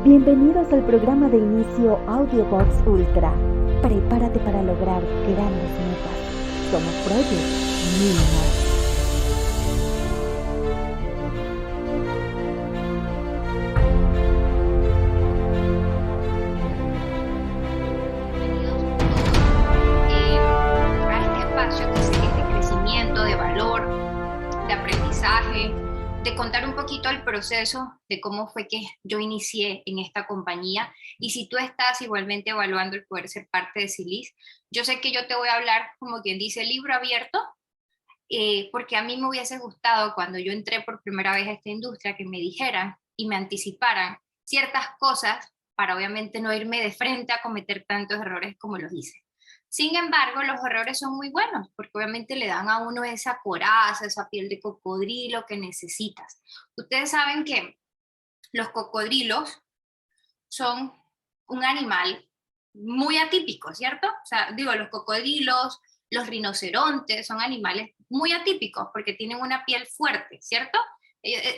Bienvenidos al programa de inicio Audiobox Ultra. Prepárate para lograr grandes metas. Somos Project Minimal. A este espacio que es de crecimiento, de valor, de aprendizaje, de contar un poquito el proceso de cómo fue que yo inicié en esta compañía. Y si tú estás igualmente evaluando el poder ser parte de Silis, yo sé que yo te voy a hablar, como quien dice, libro abierto, porque a mí me hubiese gustado cuando yo entré por primera vez a esta industria que me dijeran y me anticiparan ciertas cosas para obviamente no irme de frente a cometer tantos errores como los hice. Sin embargo, los errores son muy buenos, porque obviamente le dan a uno esa coraza, esa piel de cocodrilo que necesitas. Ustedes saben que los cocodrilos son un animal muy atípico, ¿cierto? O sea, digo, los cocodrilos, los rinocerontes son animales muy atípicos porque tienen una piel fuerte, ¿cierto?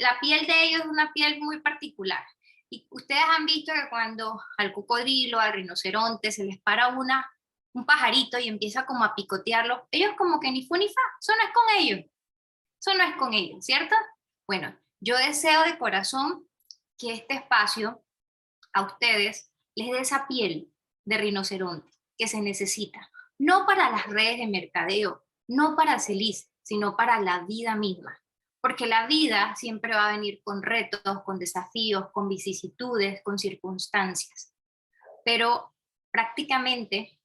La piel de ellos es una piel muy particular. Y ustedes han visto que cuando al cocodrilo, al rinoceronte, se les para un pajarito y empieza como a picotearlo, ellos como que ni fu ni fa, eso no es con ellos, eso no es con ellos, ¿cierto? Bueno, yo deseo de corazón que este espacio a ustedes les dé esa piel de rinoceronte que se necesita, no para las redes de mercadeo, no para Celis, sino para la vida misma. Porque la vida siempre va a venir con retos, con desafíos, con vicisitudes, con circunstancias. Pero prácticamente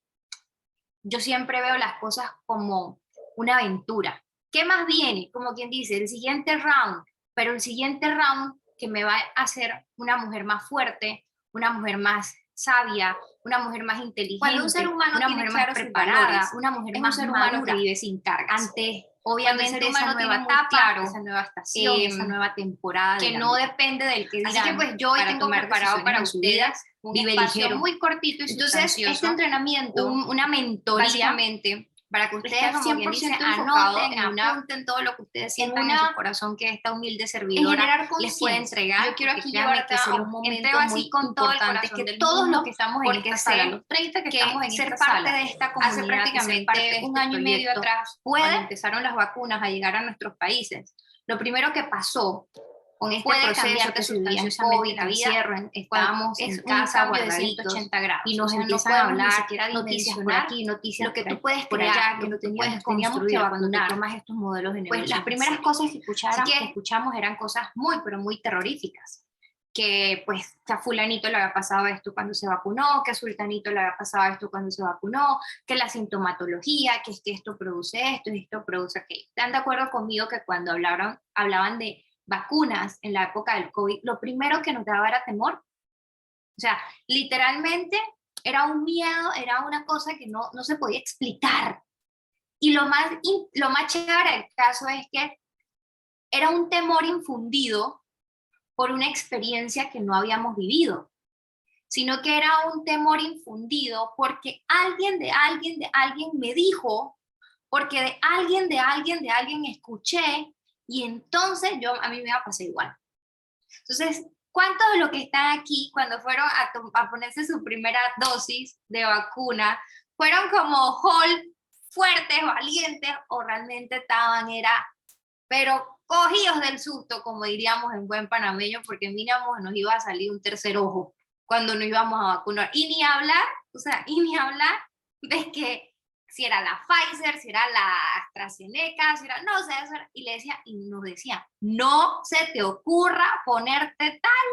yo siempre veo las cosas como una aventura. ¿Qué más viene? Como quien dice, el siguiente round, pero el siguiente round que me va a hacer una mujer más fuerte, una mujer más sabia, una mujer más inteligente, cuando un ser humano una tiene mujer claro más sus preparada, valores, una mujer es más un ser humano madura, que vive sin cargas. ante obviamente esa nueva etapa, claro, esa nueva estación, esa nueva temporada que de no vida. depende del que dirán. Así que pues yo hoy tengo preparado para ustedes un Vive espacio Ligero. muy cortito y Entonces, sustancioso, este entrenamiento, una mentoría, básicamente, para que ustedes, está como quien dice, 100% enfocado anoten, en apunten todo lo que ustedes sientan en su corazón, que esta humilde en servidora generar les puede conciencia. entregar. Yo quiero aquí Créanme llevarte que a sería un momento entré así muy con todo el importante corazón que del todos mundo, los que estamos en porque esta sé sala, los 30 que estamos en ser esta parte sala, de esta hace comunidad y ser prácticamente parte de un este año y medio proyecto, atrás, cuando empezaron las vacunas a llegar a nuestros países, lo primero que pasó con este puede proceso cambiarte que se vivía en sustanciosamente COVID, la vida. encierro, estábamos Es en un casa cambio de guardaditos 180 grados. y nos O sea, empiezan no a podemos ni hablar siquiera noticias por dimensionar aquí, noticias lo que tú por puedes por crear, allá, lo que que lo tú puedes teníamos que construir cuando te vacunar. tomas estos modelos de Pues negocio las primeras cosas que Así que escuchamos eran cosas muy, pero muy terroríficas. Que pues que a fulanito le había pasado esto cuando se vacunó, que a sultanito le había pasado esto cuando se vacunó, que la sintomatología, que es que esto produce esto y esto produce aquello. ¿Están de acuerdo conmigo que cuando hablaban de vacunas en la época del COVID, lo primero que nos daba era temor? O sea, literalmente era un miedo, era una cosa que no se podía explicar. Y lo más chévere del caso es que era un temor infundido por una experiencia que no habíamos vivido, sino que era un temor infundido porque alguien de alguien de alguien me dijo, porque de alguien escuché, y entonces a mí me va a pasar igual. Entonces, ¿cuántos de los que están aquí cuando fueron a ponerse su primera dosis de vacuna fueron como Hulk, fuertes, valientes, o realmente pero cogidos del susto, como diríamos en buen panameño, porque miramos, nos iba a salir un tercer ojo cuando nos íbamos a vacunar? Y ni hablar, de que si era la Pfizer, si era la AstraZeneca, si era, no sé, y nos decía, no se te ocurra ponerte tal,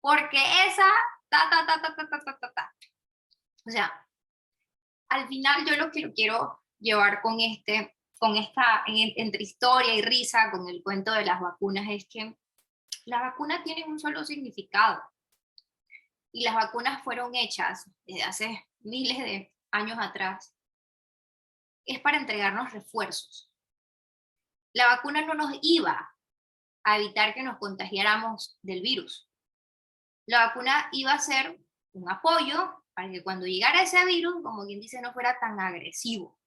porque esa, ta. O sea, al final yo lo que lo quiero llevar con entre historia y risa, con el cuento de las vacunas, es que las vacunas tienen un solo significado. Y las vacunas fueron hechas desde hace miles de años atrás. Es para entregarnos refuerzos. La vacuna no nos iba a evitar que nos contagiáramos del virus. La vacuna iba a ser un apoyo para que cuando llegara ese virus, como quien dice, no fuera tan agresivo.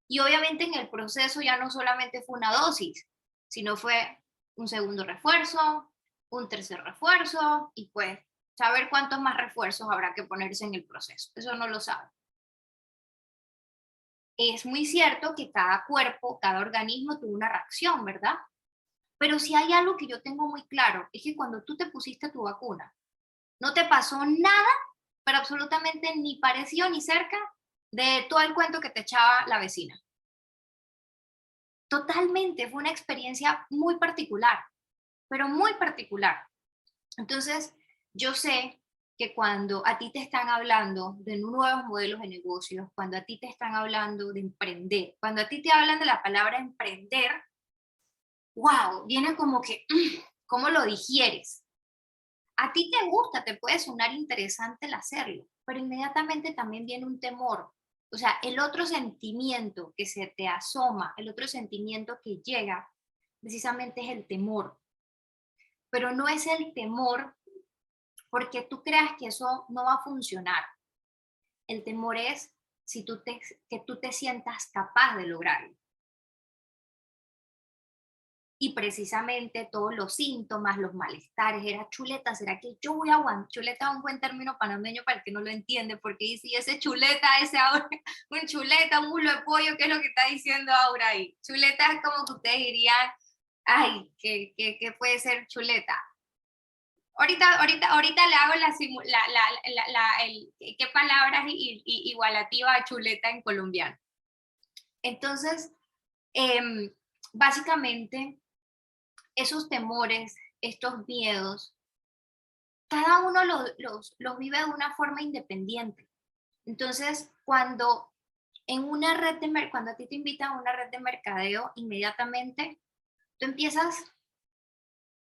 Y obviamente en el proceso ya no solamente fue una dosis, sino fue un segundo refuerzo, un tercer refuerzo y pues saber cuántos más refuerzos habrá que ponerse en el proceso. Eso no lo sabe. Es muy cierto que cada cuerpo, cada organismo tuvo una reacción, ¿verdad? Pero si hay algo que yo tengo muy claro, es que cuando tú te pusiste tu vacuna, no te pasó nada, pero absolutamente ni parecido ni cerca de todo el cuento que te echaba la vecina. Totalmente, fue una experiencia muy particular, pero muy particular. Entonces, yo sé que cuando a ti te están hablando de nuevos modelos de negocios, cuando a ti te están hablando de emprender, cuando a ti te hablan de la palabra emprender, wow, viene como que, ¿cómo lo digieres? A ti te gusta, te puede sonar interesante el hacerlo, pero inmediatamente también viene un temor. O sea, el otro sentimiento que se te asoma, el otro sentimiento que llega, precisamente es el temor. Pero no es el temor porque tú creas que eso no va a funcionar. El temor es si que tú te sientas capaz de lograrlo. Y precisamente todos los síntomas, los malestares, era chuleta, ¿será que yo voy a aguantar? Chuleta es un buen término panameño para el que no lo entiende, porque si ese chuleta, ese Aura, un chuleta, un mulo de pollo, ¿qué es lo que está diciendo Aura ahí? Chuleta es como que ustedes dirían, ay, ¿qué puede ser chuleta? Ahorita le hago qué palabras igualativa a chuleta en colombiano. Entonces, básicamente, esos temores, estos miedos, cada uno los vive de una forma independiente. Entonces, cuando a ti te invitan a una red de mercadeo, inmediatamente tú empiezas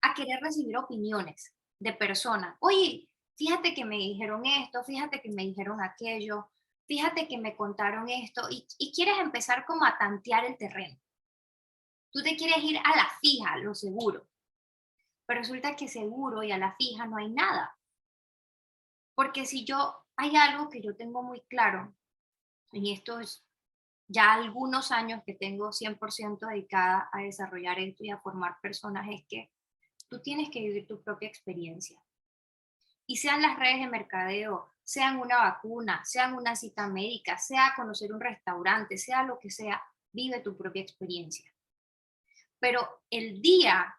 a querer recibir opiniones de personas. Oye, fíjate que me dijeron esto, fíjate que me dijeron aquello, fíjate que me contaron esto, y quieres empezar como a tantear el terreno. Tú te quieres ir a la fija, a lo seguro. Pero resulta que seguro y a la fija no hay nada. Porque hay algo que yo tengo muy claro, en estos ya algunos años que tengo 100% dedicada a desarrollar esto y a formar personas, es que tú tienes que vivir tu propia experiencia. Y sean las redes de mercadeo, sean una vacuna, sean una cita médica, sea conocer un restaurante, sea lo que sea, vive tu propia experiencia. Pero el día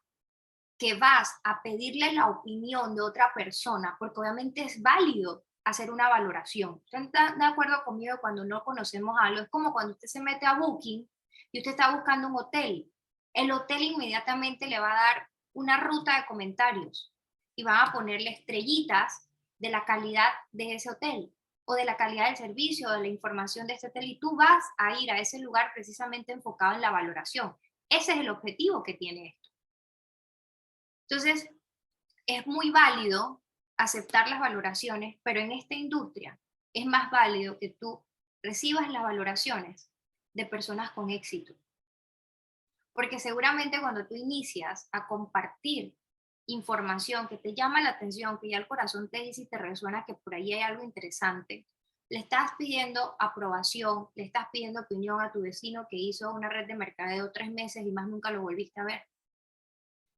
que vas a pedirle la opinión de otra persona, porque obviamente es válido hacer una valoración. ¿Usted está de acuerdo conmigo? Cuando no conocemos algo, es como cuando usted se mete a Booking y usted está buscando un hotel. El hotel inmediatamente le va a dar una ruta de comentarios y van a ponerle estrellitas de la calidad de ese hotel o de la calidad del servicio, de la información de este hotel, y tú vas a ir a ese lugar precisamente enfocado en la valoración. Ese es el objetivo que tiene esto. Entonces, es muy válido aceptar las valoraciones, pero en esta industria es más válido que tú recibas las valoraciones de personas con éxito. Porque seguramente cuando tú inicias a compartir información que te llama la atención, que ya el corazón te dice y te resuena que por ahí hay algo interesante, le estás pidiendo aprobación, le estás pidiendo opinión a tu vecino que hizo una red de mercadeo 3 meses y más nunca lo volviste a ver.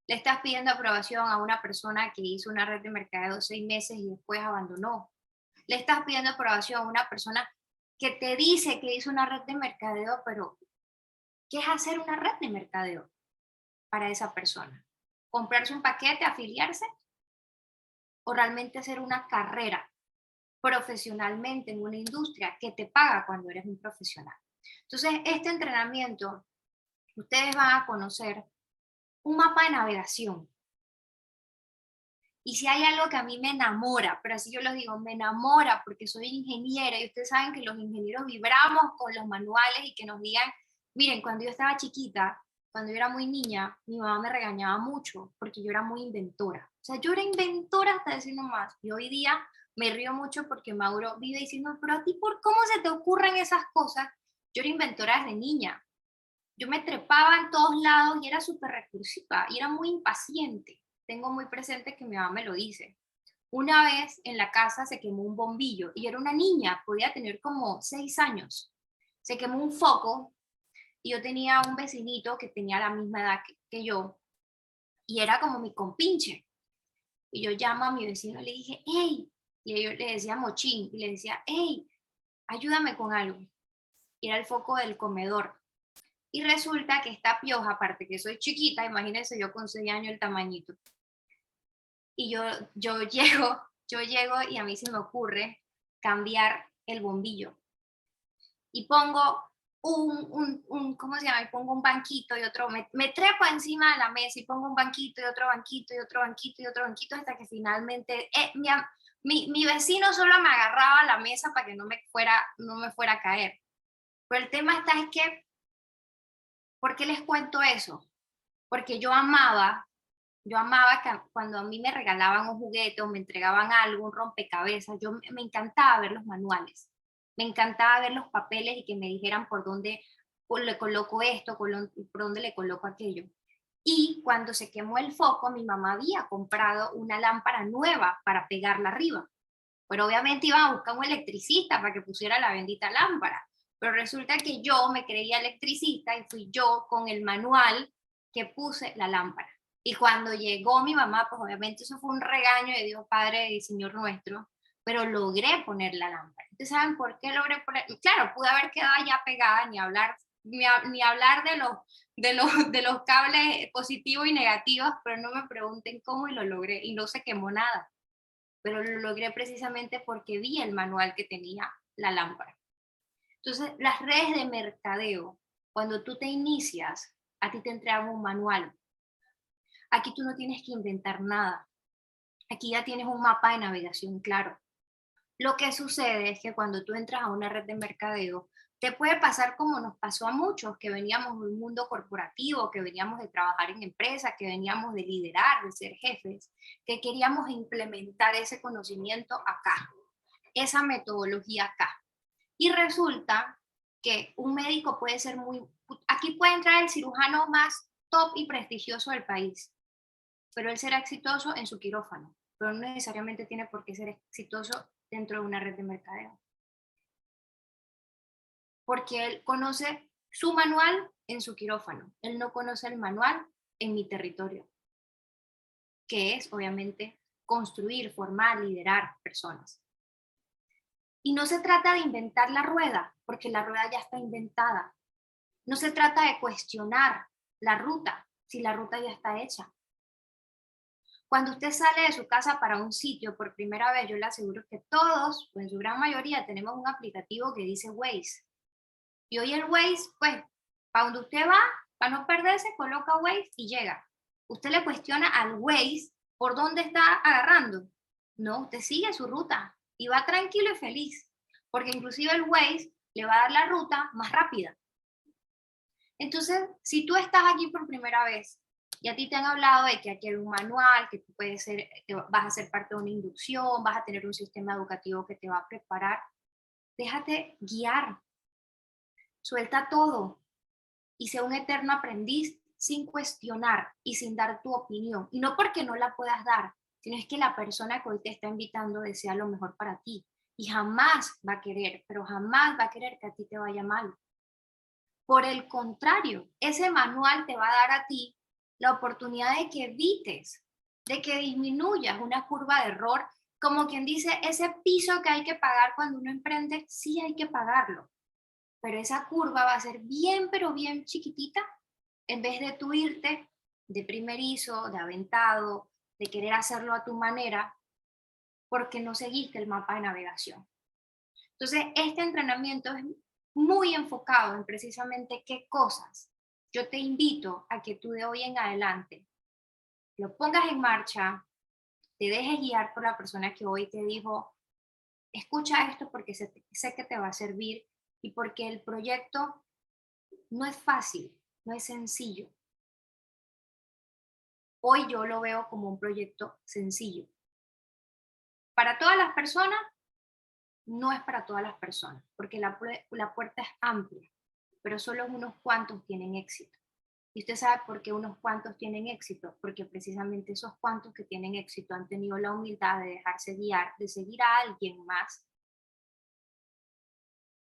Le estás pidiendo aprobación a una persona que hizo una red de mercadeo 6 meses y después abandonó. Le estás pidiendo aprobación a una persona que te dice que hizo una red de mercadeo, pero ¿qué es hacer una red de mercadeo para esa persona? ¿Comprarse un paquete, afiliarse? ¿O realmente hacer una carrera profesionalmente en una industria que te paga cuando eres un profesional? Entonces, este entrenamiento, ustedes van a conocer un mapa de navegación. Y si hay algo que a mí me enamora, pero así yo los digo, me enamora porque soy ingeniera y ustedes saben que los ingenieros vibramos con los manuales y que nos digan, miren, cuando yo estaba chiquita, cuando yo era muy niña, mi mamá me regañaba mucho porque yo era muy inventora. O sea, yo era inventora hasta decir no más. Y hoy día me río mucho porque Mauro vive diciendo, pero a ti, ¿por cómo se te ocurren esas cosas? Yo era inventora desde niña. Yo me trepaba en todos lados y era súper recursiva y era muy impaciente. Tengo muy presente que mi mamá me lo dice. Una vez en la casa se quemó un bombillo y era una niña, podía tener como 6 años. Se quemó un foco y yo tenía un vecinito que tenía la misma edad que yo y era como mi compinche. Y yo llamo a mi vecino y le dije, hey, y yo le decía Mochín, y le decía, hey, ayúdame con algo. Y era el foco del comedor. Y resulta que esta pioja, aparte que soy chiquita, imagínense yo con 6 años el tamañito. Y yo llego, yo llego y a mí se me ocurre cambiar el bombillo. Y pongo ¿cómo se llama? Y pongo un banquito y otro, me trepo encima de la mesa y pongo un banquito y otro banquito y otro banquito y otro banquito hasta que finalmente mi vecino solo me agarraba la mesa para que no me fuera a caer. Pero el tema está es que, ¿por qué les cuento eso? Porque yo amaba que cuando a mí me regalaban un juguete o me entregaban algo, un rompecabezas, me encantaba ver los manuales, me encantaba ver los papeles y que me dijeran por dónde le coloco esto, por dónde le coloco aquello. Y cuando se quemó el foco, mi mamá había comprado una lámpara nueva para pegarla arriba. Pero obviamente iban a buscar un electricista para que pusiera la bendita lámpara. Pero resulta que yo me creía electricista y fui yo con el manual que puse la lámpara. Y cuando llegó mi mamá, pues obviamente eso fue un regaño de Dios Padre y Señor nuestro, pero logré poner la lámpara. ¿Ustedes saben por qué logré poner? Claro, pude haber quedado ya pegada, ni hablar de los cables positivos y negativos, pero no me pregunten cómo y lo logré y no se quemó nada. Pero lo logré precisamente porque vi el manual que tenía la lámpara. Entonces, las redes de mercadeo, cuando tú te inicias, a ti te entregan un manual. Aquí tú no tienes que inventar nada. Aquí ya tienes un mapa de navegación claro. Lo que sucede es que cuando tú entras a una red de mercadeo, te puede pasar como nos pasó a muchos, que veníamos de un mundo corporativo, que veníamos de trabajar en empresas, que veníamos de liderar, de ser jefes, que queríamos implementar ese conocimiento acá, esa metodología acá. Y resulta que un médico puede ser aquí puede entrar el cirujano más top y prestigioso del país, pero él será exitoso en su quirófano, pero no necesariamente tiene por qué ser exitoso dentro de una red de mercadeo. Porque él conoce su manual en su quirófano, él no conoce el manual en mi territorio, que es obviamente construir, formar, liderar personas. Y no se trata de inventar la rueda, porque la rueda ya está inventada. No se trata de cuestionar la ruta, si la ruta ya está hecha. Cuando usted sale de su casa para un sitio por primera vez, yo le aseguro que todos, o en su gran mayoría, tenemos un aplicativo que dice Waze. Y hoy el Waze, pues, para donde usted va, para no perderse, coloca Waze y llega. Usted le cuestiona al Waze por dónde está agarrando. No, usted sigue su ruta y va tranquilo y feliz, porque inclusive el Waze le va a dar la ruta más rápida. Entonces, si tú estás aquí por primera vez y a ti te han hablado de que aquí hay un manual, que tú vas a ser parte de una inducción, vas a tener un sistema educativo que te va a preparar, déjate guiar, suelta todo y sea un eterno aprendiz sin cuestionar y sin dar tu opinión. Y no porque no la puedas dar, sino es que la persona que hoy te está invitando desea lo mejor para ti y jamás va a querer, pero jamás va a querer que a ti te vaya mal. Por el contrario, ese manual te va a dar a ti la oportunidad de que evites, de que disminuyas una curva de error, como quien dice, ese piso que hay que pagar cuando uno emprende, sí hay que pagarlo, pero esa curva va a ser bien, pero bien chiquitita, en vez de tú irte de primerizo, de aventado, de querer hacerlo a tu manera, porque no seguiste el mapa de navegación. Entonces, este entrenamiento es muy enfocado en precisamente qué cosas yo te invito a que tú de hoy en adelante lo pongas en marcha, te dejes guiar por la persona que hoy te dijo, escucha esto porque sé que te va a servir y porque el proyecto no es fácil, no es sencillo. Hoy yo lo veo como un proyecto sencillo. Para todas las personas, no es para todas las personas, porque la puerta es amplia, pero solo unos cuantos tienen éxito. Y usted sabe por qué unos cuantos tienen éxito, porque precisamente esos cuantos que tienen éxito han tenido la humildad de dejarse guiar, de seguir a alguien más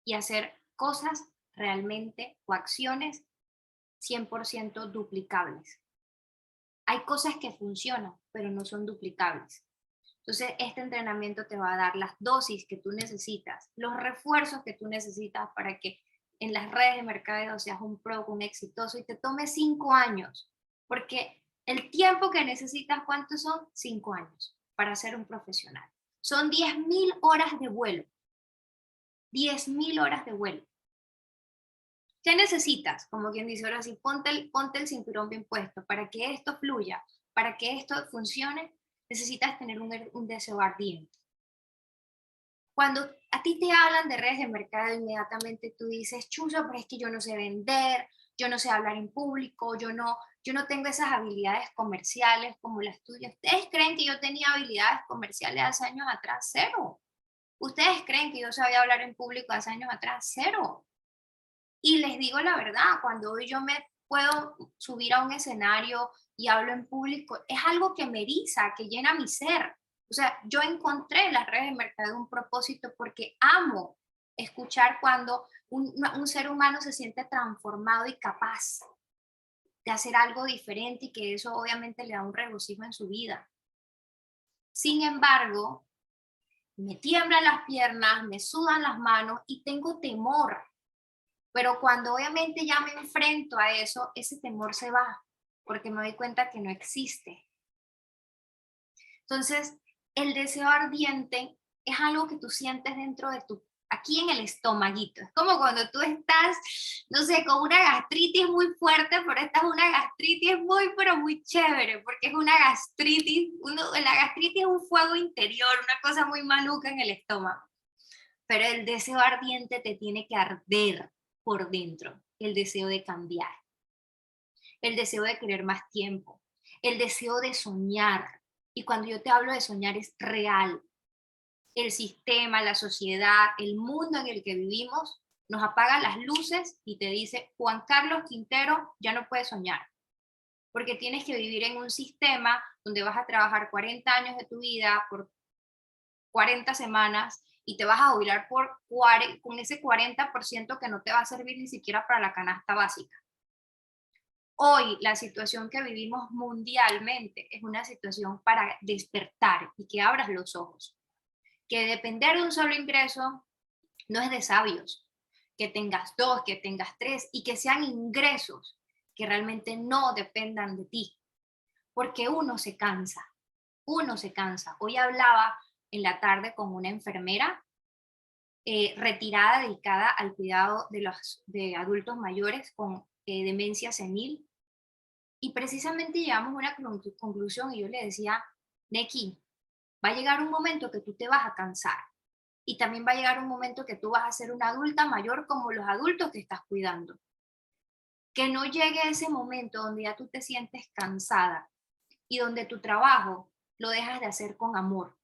y hacer cosas realmente o acciones 100% duplicables. Hay cosas que funcionan, pero no son duplicables. Entonces, este entrenamiento te va a dar las dosis que tú necesitas, los refuerzos que tú necesitas para que en las redes de mercadeo seas un pro, un exitoso y te tome 5 años. Porque el tiempo que necesitas, ¿cuántos son? 5 años para ser un profesional. Son 10.000 horas de vuelo. 10.000 horas de vuelo. ¿Qué necesitas? Como quien dice, ahora sí, ponte el cinturón bien puesto. Para que esto fluya, para que esto funcione, necesitas tener un deseo ardiente. Cuando a ti te hablan de redes de mercado, inmediatamente tú dices, chuzo, pero es que yo no sé vender, yo no sé hablar en público, yo no tengo esas habilidades comerciales como las tuyas. ¿Ustedes creen que yo tenía habilidades comerciales hace años atrás? Cero. ¿Ustedes creen que yo sabía hablar en público hace años atrás? Cero. Y les digo la verdad, cuando hoy yo me puedo subir a un escenario y hablo en público, es algo que me eriza, que llena mi ser. O sea, yo encontré en las redes de mercado un propósito porque amo escuchar cuando un ser humano se siente transformado y capaz de hacer algo diferente y que eso obviamente le da un regocijo en su vida. Sin embargo, me tiemblan las piernas, me sudan las manos y tengo temor. Pero cuando obviamente ya me enfrento a eso, ese temor se va, porque me doy cuenta que no existe. Entonces, el deseo ardiente es algo que tú sientes dentro de aquí en el estomaguito. Es como cuando tú estás, no sé, con una gastritis muy fuerte, pero esta es una gastritis pero muy chévere, porque es una gastritis, la gastritis es un fuego interior, una cosa muy maluca en el estómago. Pero el deseo ardiente te tiene que arder por dentro, el deseo de cambiar, el deseo de querer más tiempo, el deseo de soñar. Y cuando yo te hablo de soñar es real. El sistema, la sociedad, el mundo en el que vivimos nos apaga las luces y te dice, Juan Carlos Quintero, ya no puedes soñar, porque tienes que vivir en un sistema donde vas a trabajar 40 años de tu vida por 40 semanas y te vas a jubilar con ese 40% que no te va a servir ni siquiera para la canasta básica. Hoy la situación que vivimos mundialmente es una situación para despertar y que abras los ojos. Que depender de un solo ingreso no es de sabios. Que tengas 2, que tengas 3 y que sean ingresos que realmente no dependan de ti. Porque uno se cansa. Hoy hablaba en la tarde con una enfermera retirada dedicada al cuidado de adultos mayores con demencia senil. Y precisamente llegamos a una conclusión y yo le decía, Neki, va a llegar un momento que tú te vas a cansar y también va a llegar un momento que tú vas a ser una adulta mayor como los adultos que estás cuidando. Que no llegue ese momento donde ya tú te sientes cansada y donde tu trabajo lo dejas de hacer con amor.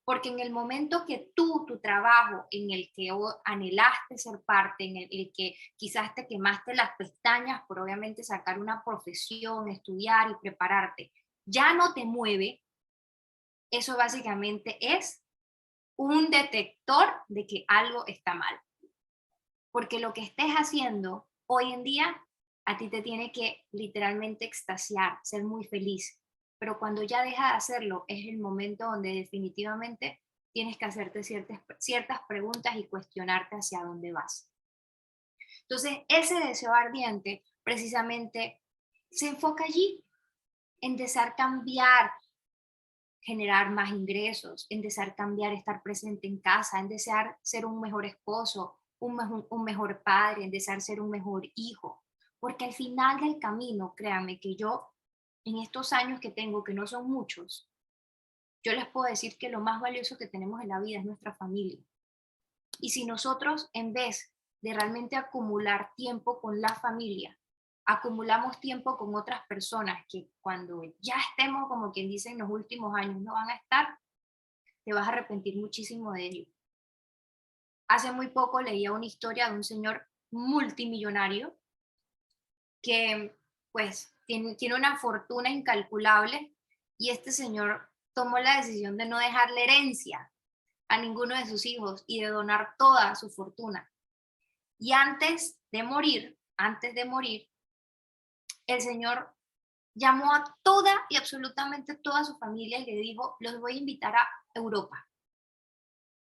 Porque en el momento que tu trabajo en el que anhelaste ser parte, en el que quizás te quemaste las pestañas por obviamente sacar una profesión, estudiar y prepararte, ya no te mueve, eso básicamente es un detector de que algo está mal. Porque lo que estés haciendo hoy en día a ti te tiene que literalmente extasiar, ser muy feliz. Pero cuando ya deja de hacerlo, es el momento donde definitivamente tienes que hacerte ciertas preguntas y cuestionarte hacia dónde vas. Entonces, ese deseo ardiente precisamente se enfoca allí, en desear cambiar, generar más ingresos, en desear cambiar, estar presente en casa, en desear ser un mejor esposo, un mejor padre, en desear ser un mejor hijo. Porque al final del camino, créanme que yo en estos años que tengo, que no son muchos, yo les puedo decir que lo más valioso que tenemos en la vida es nuestra familia. Y si nosotros, en vez de realmente acumular tiempo con la familia, acumulamos tiempo con otras personas que cuando ya estemos, como quien dice, en los últimos años no van a estar, te vas a arrepentir muchísimo de ello. Hace muy poco leía una historia de un señor multimillonario que pues tiene una fortuna incalculable y este señor tomó la decisión de no dejarle herencia a ninguno de sus hijos y de donar toda su fortuna. Y antes de morir, el señor llamó a toda y absolutamente toda su familia y le dijo, los voy a invitar a Europa,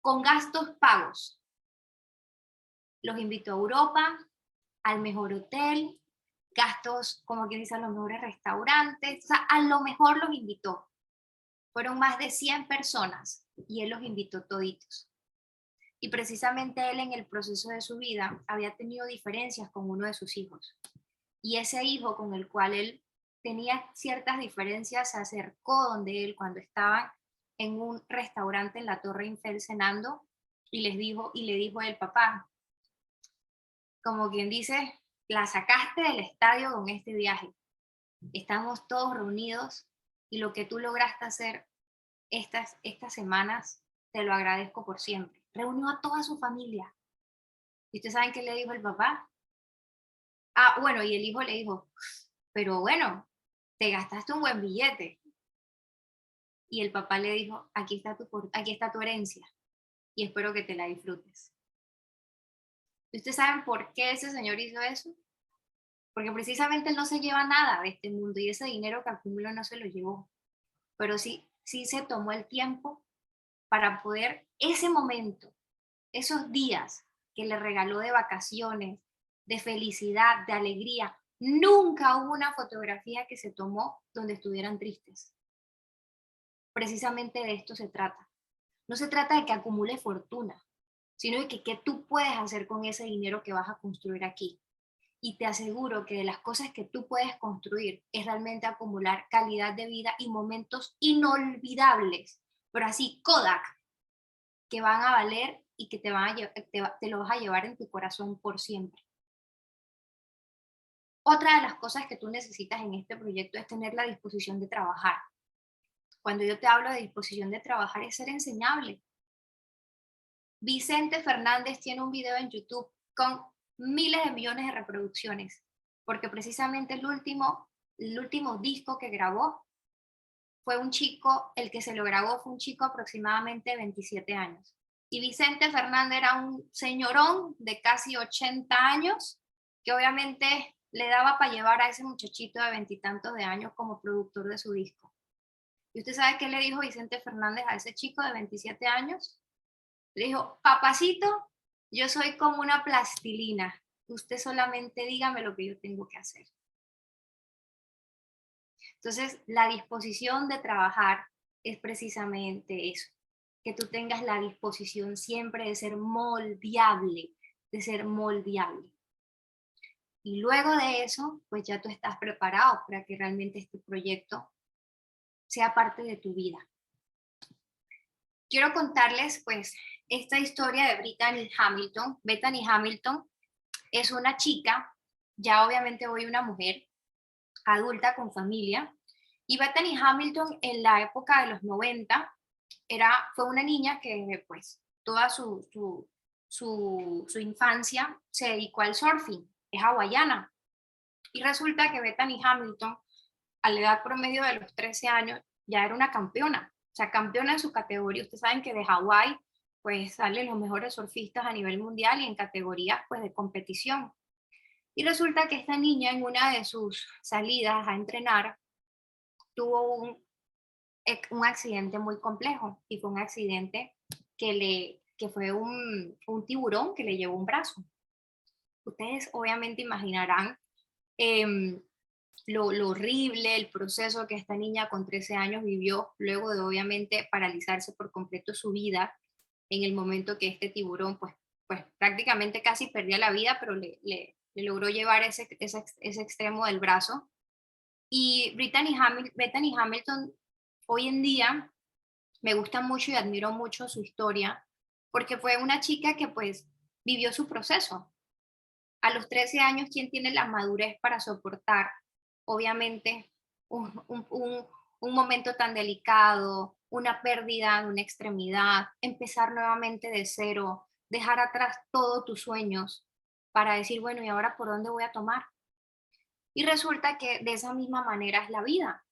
con gastos pagos. Los invitó a Europa, al mejor hotel, gastos, como quien dice, a los mejores restaurantes, o sea, a lo mejor los invitó. Fueron más de 100 personas y él los invitó toditos. Y precisamente él en el proceso de su vida había tenido diferencias con uno de sus hijos. Y ese hijo con el cual él tenía ciertas diferencias se acercó donde él cuando estaban en un restaurante en la Torre Eiffel cenando y le dijo el papá, como quien dice, la sacaste del estadio con este viaje. Estamos todos reunidos y lo que tú lograste hacer estas semanas, te lo agradezco por siempre. Reunió a toda su familia. ¿Y ustedes saben qué le dijo el papá? Ah, bueno, y el hijo le dijo, pero bueno, te gastaste un buen billete. Y el papá le dijo, aquí está tu herencia y espero que te la disfrutes. ¿Y ustedes saben por qué ese señor hizo eso? Porque precisamente él no se lleva nada de este mundo y ese dinero que acumuló no se lo llevó. Pero sí se tomó el tiempo para poder ese momento, esos días que le regaló de vacaciones, de felicidad, de alegría. Nunca hubo una fotografía que se tomó donde estuvieran tristes. Precisamente de esto se trata. No se trata de que acumule fortuna, sino de que qué tú puedes hacer con ese dinero que vas a construir aquí. Y te aseguro que de las cosas que tú puedes construir es realmente acumular calidad de vida y momentos inolvidables, pero así Kodak, que van a valer y que te lo vas a llevar en tu corazón por siempre. Otra de las cosas que tú necesitas en este proyecto es tener la disposición de trabajar. Cuando yo te hablo de disposición de trabajar es ser enseñable. Vicente Fernández tiene un video en YouTube con miles de millones de reproducciones, porque precisamente el último disco que grabó fue un chico, el que se lo grabó fue un chico aproximadamente de 27 años. Y Vicente Fernández era un señorón de casi 80 años, que obviamente le daba para llevar a ese muchachito de veintitantos de años como productor de su disco. ¿Y usted sabe qué le dijo Vicente Fernández a ese chico de 27 años? Le dijo, papacito, yo soy como una plastilina, usted solamente dígame lo que yo tengo que hacer. Entonces, la disposición de trabajar es precisamente eso, que tú tengas la disposición siempre de ser moldeable, de ser moldeable. Y luego de eso, pues ya tú estás preparado para que realmente este proyecto sea parte de tu vida. Quiero contarles, pues, esta historia de Brittany Hamilton. Bethany Hamilton es una chica, ya obviamente hoy una mujer adulta con familia, y Bethany Hamilton en la época de los 90 fue una niña que pues toda su infancia se dedicó al surfing, es hawaiana. Y resulta que Bethany Hamilton, a la edad promedio de los 13 años, ya era una campeona, o sea, campeona en su categoría. Ustedes saben que de Hawái pues salen los mejores surfistas a nivel mundial y en categorías pues de competición. Y resulta que esta niña en una de sus salidas a entrenar tuvo un accidente muy complejo y fue un accidente que fue un tiburón que le llevó un brazo. Ustedes obviamente imaginarán lo horrible, el proceso que esta niña con 13 años vivió luego de obviamente paralizarse por completo su vida en el momento que este tiburón pues prácticamente casi perdía la vida, pero le logró llevar ese extremo del brazo. Y Bethany Hamilton hoy en día me gusta mucho y admiro mucho su historia, porque fue una chica que pues vivió su proceso. A los 13 años, ¿quién tiene la madurez para soportar, obviamente, un momento tan delicado, una pérdida de una extremidad, empezar nuevamente de cero, dejar atrás todos tus sueños para decir, bueno, ¿y ahora por dónde voy a tomar? Y resulta que de esa misma manera es la vida.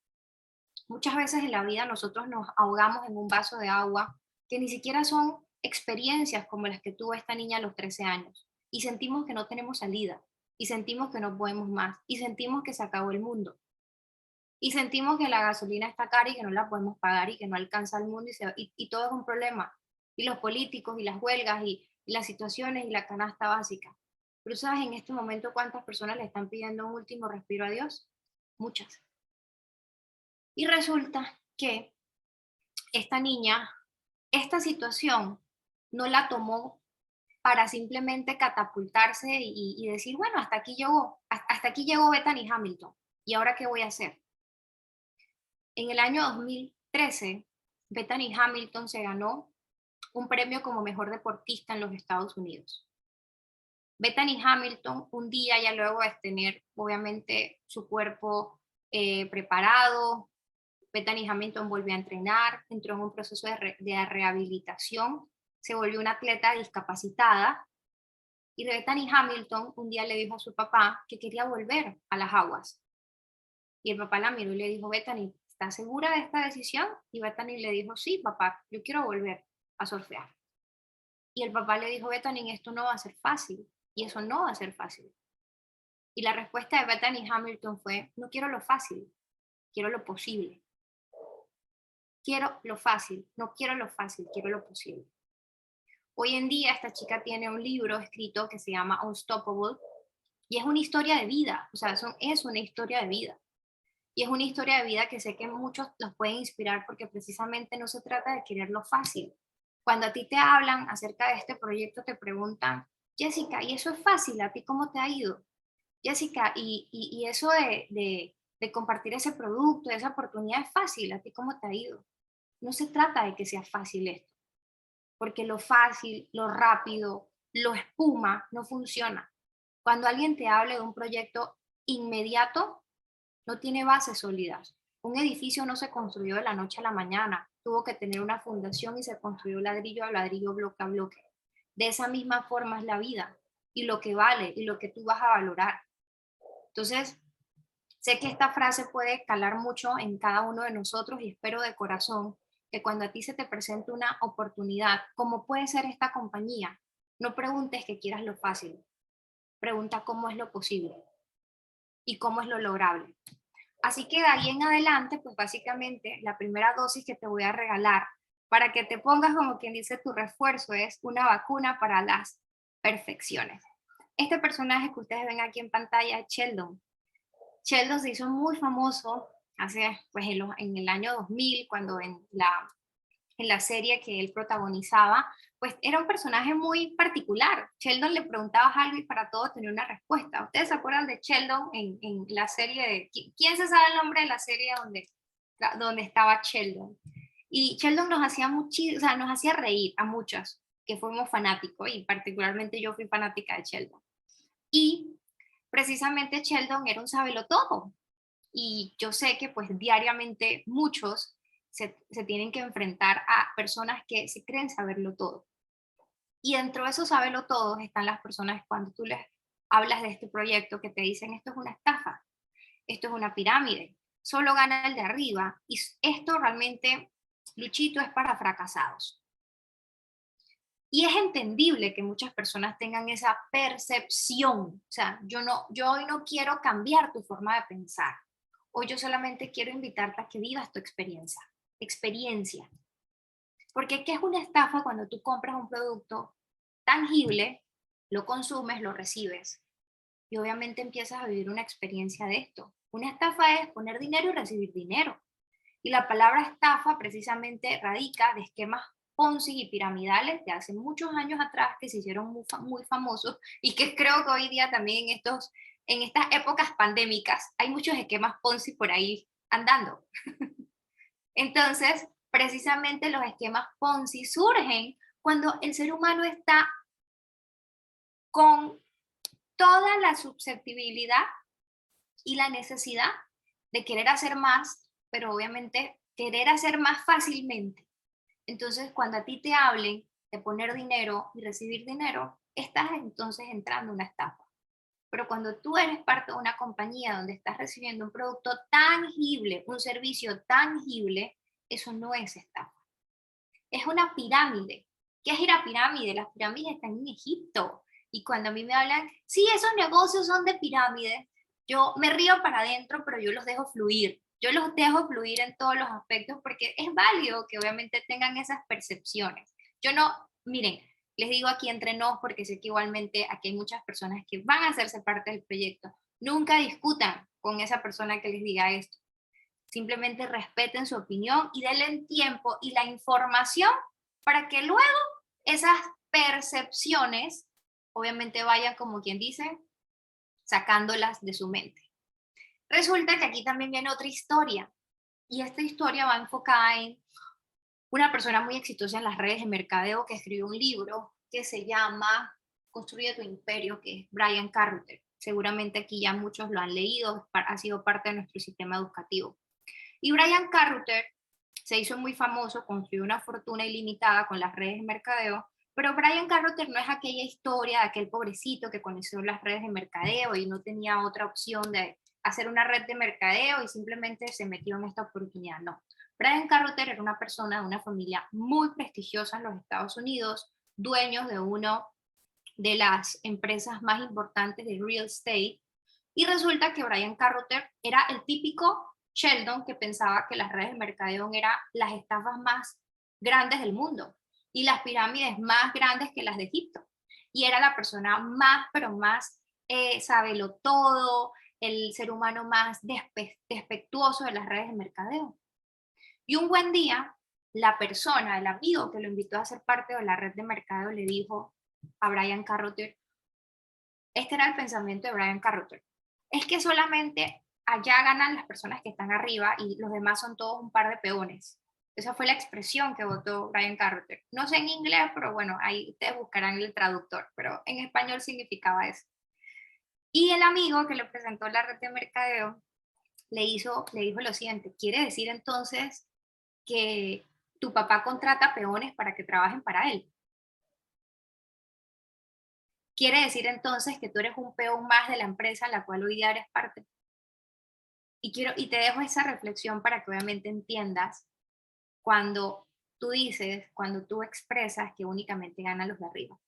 Muchas veces en la vida nosotros nos ahogamos en un vaso de agua que ni siquiera son experiencias como las que tuvo esta niña a los 13 años. Y sentimos que no tenemos salida, y sentimos que no podemos más, y sentimos que se acabó el mundo. y sentimos que la gasolina está cara y que no la podemos pagar y que no alcanza al mundo y todo es un problema. Y los políticos y las huelgas y las situaciones y la canasta básica. Pero ¿sabes en este momento cuántas personas le están pidiendo un último respiro a Dios? Muchas. Y resulta que esta niña, esta situación no la tomó para simplemente catapultarse y decir, bueno, hasta aquí llegó Bethany Hamilton. ¿Y ahora qué voy a hacer? En el año 2013, Bethany Hamilton se ganó un premio como mejor deportista en los Estados Unidos. Bethany Hamilton, un día ya luego de tener obviamente su cuerpo preparado, Bethany Hamilton volvió a entrenar, entró en un proceso de rehabilitación, se volvió una atleta discapacitada y Bethany Hamilton un día le dijo a su papá que quería volver a las aguas. Y el papá la miró y le dijo, Bethany, ¿estás segura de esta decisión? Y Bethany le dijo, sí, papá, yo quiero volver a surfear. Y el papá le dijo, Bethany, esto no va a ser fácil, y eso no va a ser fácil. Y la respuesta de Bethany Hamilton fue, no quiero lo fácil, quiero lo posible. Quiero lo fácil, no quiero lo fácil, quiero lo posible. Hoy en día esta chica tiene un libro escrito que se llama Unstoppable, y es una historia de vida, o sea, es una historia de vida. Y es una historia de vida que sé que muchos los pueden inspirar porque precisamente no se trata de querer lo fácil. Cuando a ti te hablan acerca de este proyecto, te preguntan, Jessica, ¿y eso es fácil? ¿A ti cómo te ha ido? Jessica, ¿y eso de compartir ese producto, esa oportunidad es fácil? ¿A ti cómo te ha ido? No se trata de que sea fácil esto, porque lo fácil, lo rápido, lo espuma, no funciona. Cuando alguien te hable de un proyecto inmediato, no tiene bases sólidas. Un edificio no se construyó de la noche a la mañana, tuvo que tener una fundación y se construyó ladrillo a ladrillo, bloque a bloque. De esa misma forma es la vida y lo que vale y lo que tú vas a valorar. Entonces, sé que esta frase puede calar mucho en cada uno de nosotros y espero de corazón que cuando a ti se te presente una oportunidad, como puede ser esta compañía, no preguntes que quieras lo fácil, pregunta cómo es lo posible y cómo es lo lograble. Así que de ahí en adelante, pues básicamente la primera dosis que te voy a regalar para que te pongas como quien dice tu refuerzo es una vacuna para las perfecciones. Este personaje que ustedes ven aquí en pantalla es Sheldon. Sheldon se hizo muy famoso hace, pues en el año 2000, cuando en la serie que él protagonizaba, pues era un personaje muy particular. Sheldon le preguntabas algo y para todo tenía una respuesta. ¿Ustedes se acuerdan de Sheldon en la serie de... ¿Quién se sabe el nombre de la serie donde estaba Sheldon? Y Sheldon nos hacía o sea, nos hacía reír a muchas que fuimos fanáticos y particularmente yo fui fanática de Sheldon. Y precisamente Sheldon era un sabelotodo. Y yo sé que pues diariamente muchos se tienen que enfrentar a personas que se creen saberlo todo. Y dentro de esos saberlo todos están las personas cuando tú les hablas de este proyecto que te dicen esto es una estafa, esto es una pirámide, solo gana el de arriba y esto realmente, Luchito, es para fracasados. Y es entendible que muchas personas tengan esa percepción, o sea, yo hoy no quiero cambiar tu forma de pensar, hoy yo solamente quiero invitarte a que vivas tu experiencia. Porque ¿qué es una estafa cuando tú compras un producto tangible, lo consumes, lo recibes y obviamente empiezas a vivir una experiencia de esto? Una estafa es poner dinero y recibir dinero. Y la palabra estafa precisamente radica de esquemas Ponzi y piramidales de hace muchos años atrás que se hicieron muy famosos y que creo que hoy día también en estas épocas pandémicas hay muchos esquemas Ponzi por ahí andando. Entonces, precisamente los esquemas Ponzi surgen cuando el ser humano está con toda la susceptibilidad y la necesidad de querer hacer más, pero obviamente querer hacer más fácilmente. Entonces, cuando a ti te hablen de poner dinero y recibir dinero, estás entonces entrando en una estafa. Pero cuando tú eres parte de una compañía donde estás recibiendo un producto tangible, un servicio tangible, eso no es estafa. Es una pirámide. ¿Qué es la pirámide? Las pirámides están en Egipto. Y cuando a mí me hablan, sí, esos negocios son de pirámides, yo me río para adentro, pero yo los dejo fluir. Yo los dejo fluir en todos los aspectos porque es válido que obviamente tengan esas percepciones. Yo no, miren, les digo aquí entre nos porque sé que igualmente aquí hay muchas personas que van a hacerse parte del proyecto. Nunca discutan con esa persona que les diga esto. Simplemente respeten su opinión y denle tiempo y la información para que luego esas percepciones obviamente vayan, como quien dice, sacándolas de su mente. Resulta que aquí también viene otra historia, y esta historia va enfocada en una persona muy exitosa en las redes de mercadeo que escribió un libro que se llama Construye tu imperio, que es Brian Carruthers. Seguramente aquí ya muchos lo han leído, ha sido parte de nuestro sistema educativo. Y Brian Carruthers se hizo muy famoso, construyó una fortuna ilimitada con las redes de mercadeo, pero Brian Carruthers no es aquella historia de aquel pobrecito que conoció las redes de mercadeo y no tenía otra opción de hacer una red de mercadeo y simplemente se metió en esta oportunidad. No. Brian Carruthers era una persona de una familia muy prestigiosa en los Estados Unidos, dueños de una de las empresas más importantes de real estate, y resulta que Brian Carruthers era el típico Sheldon que pensaba que las redes de mercadeo eran las estafas más grandes del mundo y las pirámides más grandes que las de Egipto. Y era la persona más, pero más sabelo todo, el ser humano más despectuoso de las redes de mercadeo. Y un buen día, la persona, el amigo que lo invitó a ser parte de la red de mercadeo, le dijo a Brian Carruthers, este era el pensamiento de Brian Carruthers, es que solamente allá ganan las personas que están arriba y los demás son todos un par de peones. Esa fue la expresión que votó Brian Carruthers. No sé en inglés, pero bueno, ahí ustedes buscarán el traductor, pero en español significaba eso. Y el amigo que le presentó la red de mercadeo le dijo lo siguiente, ¿quiere decir entonces que tu papá contrata peones para que trabajen para él? ¿Quiere decir entonces que tú eres un peón más de la empresa en la cual hoy día eres parte? Y te dejo esa reflexión para que obviamente entiendas cuando tú dices, cuando tú expresas que únicamente ganan los de arriba.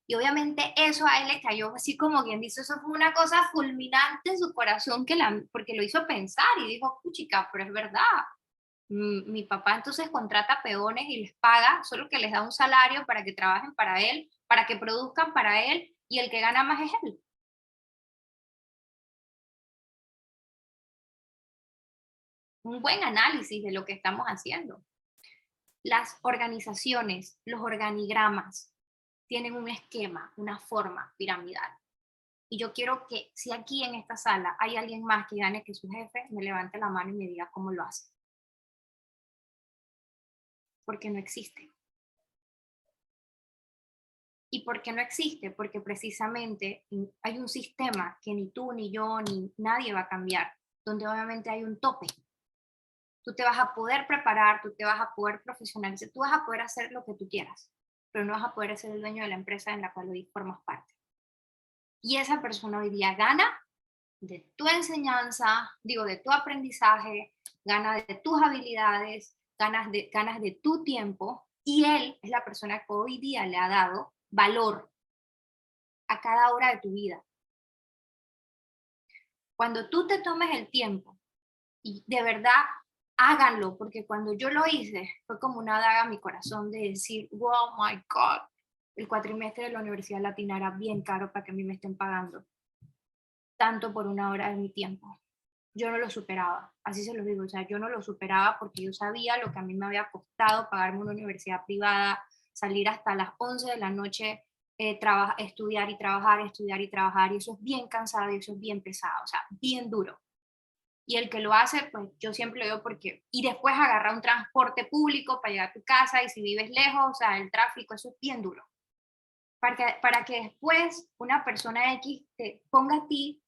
Y obviamente eso a él le cayó así como quien dice, eso fue una cosa fulminante en su corazón porque lo hizo pensar y dijo, puchica, pero es verdad. Mi papá entonces contrata peones y les paga, solo que les da un salario para que trabajen para él, para que produzcan para él, y el que gana más es él. Un buen análisis de lo que estamos haciendo. Las organizaciones, los organigramas, tienen un esquema, una forma piramidal. Y yo quiero que si aquí en esta sala hay alguien más que gane que su jefe, me levante la mano y me diga cómo lo hace. Porque no existe. ¿Y por qué no existe? Porque precisamente hay un sistema que ni tú, ni yo, ni nadie va a cambiar, donde obviamente hay un tope. Tú te vas a poder preparar, tú te vas a poder profesionalizar, tú vas a poder hacer lo que tú quieras, pero no vas a poder ser el dueño de la empresa en la cual hoy formas parte. Y esa persona hoy día gana de tu enseñanza, digo, de tu aprendizaje, gana de tus habilidades, ganas de tu tiempo, y él es la persona que hoy día le ha dado valor a cada hora de tu vida. Cuando tú te tomes el tiempo y de verdad háganlo, porque cuando yo lo hice fue como una daga a mi corazón de decir, wow, my God, el cuatrimestre de la Universidad Latina era bien caro para que a mí me estén pagando tanto por una hora de mi tiempo. Yo no lo superaba, así se lo digo, o sea, yo no lo superaba porque yo sabía lo que a mí me había costado pagarme una universidad privada, salir hasta las 11 de la noche, estudiar y trabajar, estudiar y trabajar, y eso es bien cansado y eso es bien pesado, o sea, bien duro. Y el que lo hace, pues yo siempre lo digo porque, y después agarrar un transporte público para llegar a tu casa, y si vives lejos, o sea, el tráfico, eso es bien duro. Para que después una persona X te ponga a ti,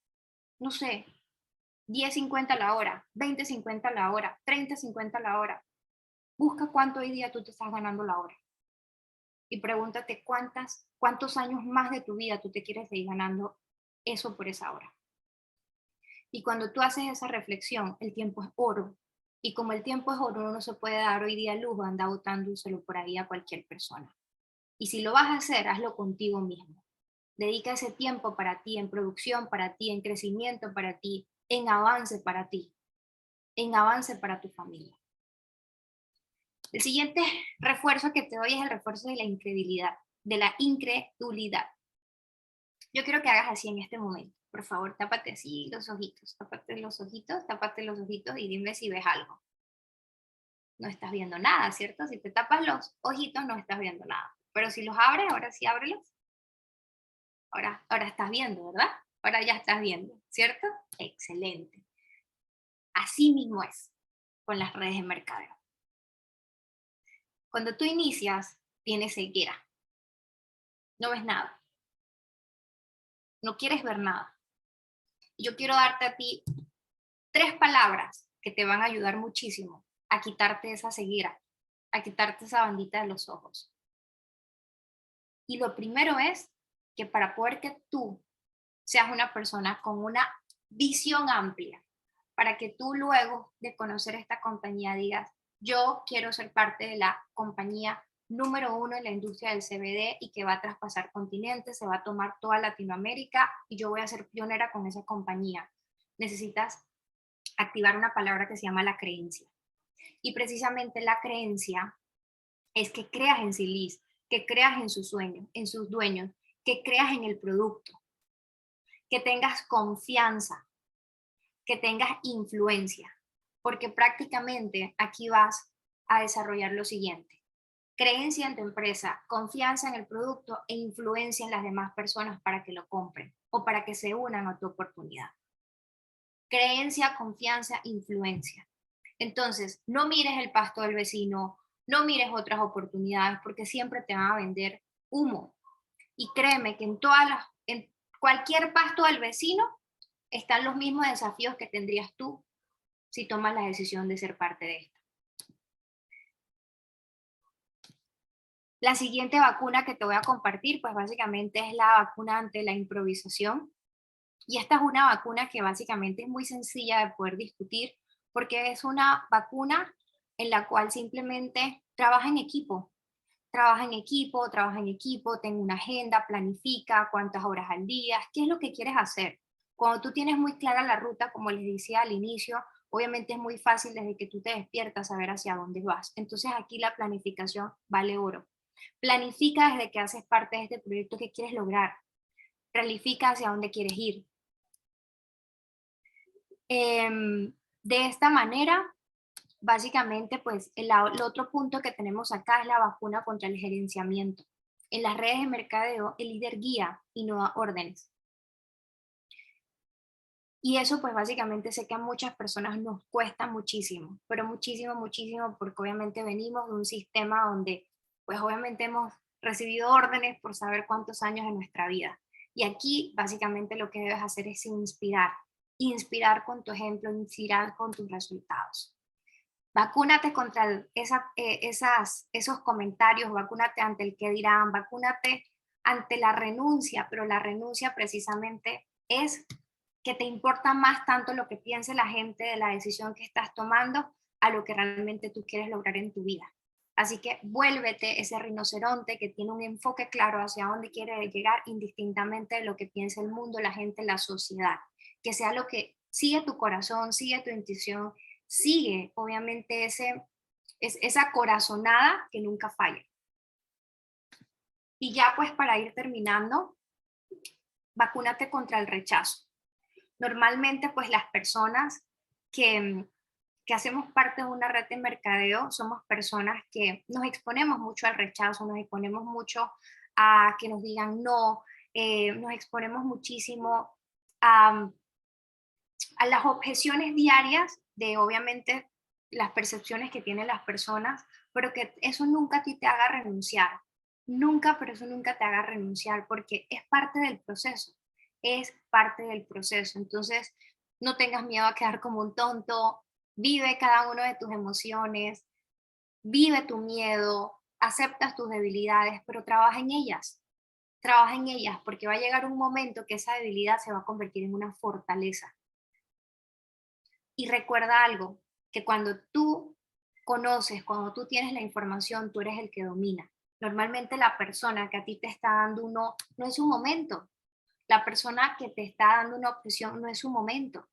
no sé, 10.50 la hora, 20.50 la hora, 30.50 la hora. Busca cuánto hoy día tú te estás ganando la hora. Y pregúntate cuántos años más de tu vida tú te quieres seguir ganando eso por esa hora. Y cuando tú haces esa reflexión, el tiempo es oro. Y como el tiempo es oro, uno no se puede dar hoy día el lujo de andar botándoselo por ahí a cualquier persona. Y si lo vas a hacer, hazlo contigo mismo. Dedica ese tiempo para ti, en producción para ti, en crecimiento para ti, en avance para ti. en avance para tu familia. El siguiente refuerzo que te doy es el refuerzo de la incredulidad, Yo quiero que hagas así en este momento. Por favor, tápate así los ojitos, tápate los ojitos y dime si ves algo. No estás viendo nada, ¿cierto? Si te tapas los ojitos no estás viendo nada. Pero si los abres, ahora sí ábrelos. Ahora estás viendo, ¿verdad? Ahora ya estás viendo, ¿cierto? Excelente. Así mismo es con las redes de mercadeo. Cuando tú inicias, tienes ceguera. No ves nada. No quieres ver nada. Yo quiero darte a ti 3 palabras que te van a ayudar muchísimo a quitarte esa ceguera, a quitarte esa bandita de los ojos. Y lo primero es que para poder que tú seas una persona con una visión amplia, para que tú luego de conocer esta compañía digas, yo quiero ser parte de la compañía número 1 en la industria del CBD y que va a traspasar continentes, se va a tomar toda Latinoamérica y yo voy a ser pionera con esa compañía. Necesitas activar una palabra que se llama la creencia. Y precisamente la creencia es que creas en Silis, que creas en sus sueños, en sus dueños, que creas en el producto, que tengas confianza, que tengas influencia, porque prácticamente aquí vas a desarrollar lo siguiente: creencia en tu empresa, confianza en el producto e influencia en las demás personas para que lo compren o para que se unan a tu oportunidad. Creencia, confianza, influencia. Entonces, no mires el pasto del vecino, no mires otras oportunidades porque siempre te van a vender humo. Y créeme que en cualquier pasto del vecino están los mismos desafíos que tendrías tú si tomas la decisión de ser parte de esto. La siguiente vacuna que te voy a compartir, pues básicamente es la vacuna ante la improvisación. Y esta es una vacuna que básicamente es muy sencilla de poder discutir porque es una vacuna en la cual simplemente trabaja en equipo. Trabaja en equipo, ten una agenda, planifica cuántas horas al día, qué es lo que quieres hacer. Cuando tú tienes muy clara la ruta, como les decía al inicio, obviamente es muy fácil desde que tú te despiertas saber hacia dónde vas. Entonces aquí la planificación vale oro. Planifica desde que haces parte de este proyecto que quieres lograr. Planifica hacia dónde quieres ir. De esta manera, básicamente, pues el otro punto que tenemos acá es la vacuna contra el gerenciamiento. En las redes de mercadeo, el líder guía y no da órdenes. Y eso pues básicamente sé que a muchas personas nos cuesta muchísimo, pero muchísimo, muchísimo, porque obviamente venimos de un sistema donde pues obviamente hemos recibido órdenes por saber cuántos años de nuestra vida. Y aquí básicamente lo que debes hacer es inspirar con tu ejemplo, inspirar con tus resultados. Vacúnate contra esos comentarios, vacúnate ante el que dirán, vacúnate ante la renuncia, pero la renuncia precisamente es que te importa más tanto lo que piense la gente de la decisión que estás tomando a lo que realmente tú quieres lograr en tu vida. Así que vuélvete ese rinoceronte que tiene un enfoque claro hacia dónde quiere llegar, indistintamente de lo que piense el mundo, la gente, la sociedad. Que sea lo que sigue tu corazón, sigue tu intuición, sigue obviamente esa corazonada que nunca falla. Y ya pues para ir terminando, vacúnate contra el rechazo. Normalmente pues las personas que hacemos parte de una red de mercadeo somos personas que nos exponemos mucho al rechazo, nos exponemos mucho a que nos digan no, nos exponemos muchísimo a las objeciones diarias de obviamente las percepciones que tienen las personas, pero que eso nunca a ti te haga renunciar. Nunca, pero eso nunca te haga renunciar porque es parte del proceso. Es parte del proceso. Entonces, no tengas miedo a quedar como un tonto. Vive cada una de tus emociones. Vive tu miedo. Aceptas tus debilidades, pero trabaja en ellas. Trabaja en ellas porque va a llegar un momento que esa debilidad se va a convertir en una fortaleza. Y recuerda algo, que cuando tú conoces, cuando tú tienes la información, tú eres el que domina. Normalmente la persona que a ti te está dando un no es un momento. La persona que te está dando una objeción no es un momento.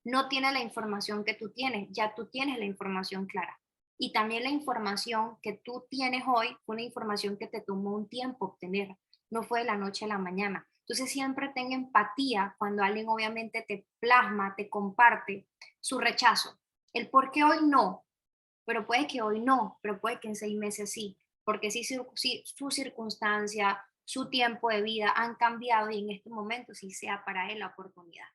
no tiene la información que tú tienes, ya tú tienes la información clara. Y también la información que tú tienes hoy fue una información que te tomó un tiempo obtener, no fue de la noche a la mañana. Entonces siempre ten empatía cuando alguien obviamente te plasma, te comparte su rechazo. El por qué hoy no, pero puede que hoy no, pero puede que en 6 meses sí, porque sí, su circunstancia, su tiempo de vida han cambiado y en este momento sí sea para él la oportunidad.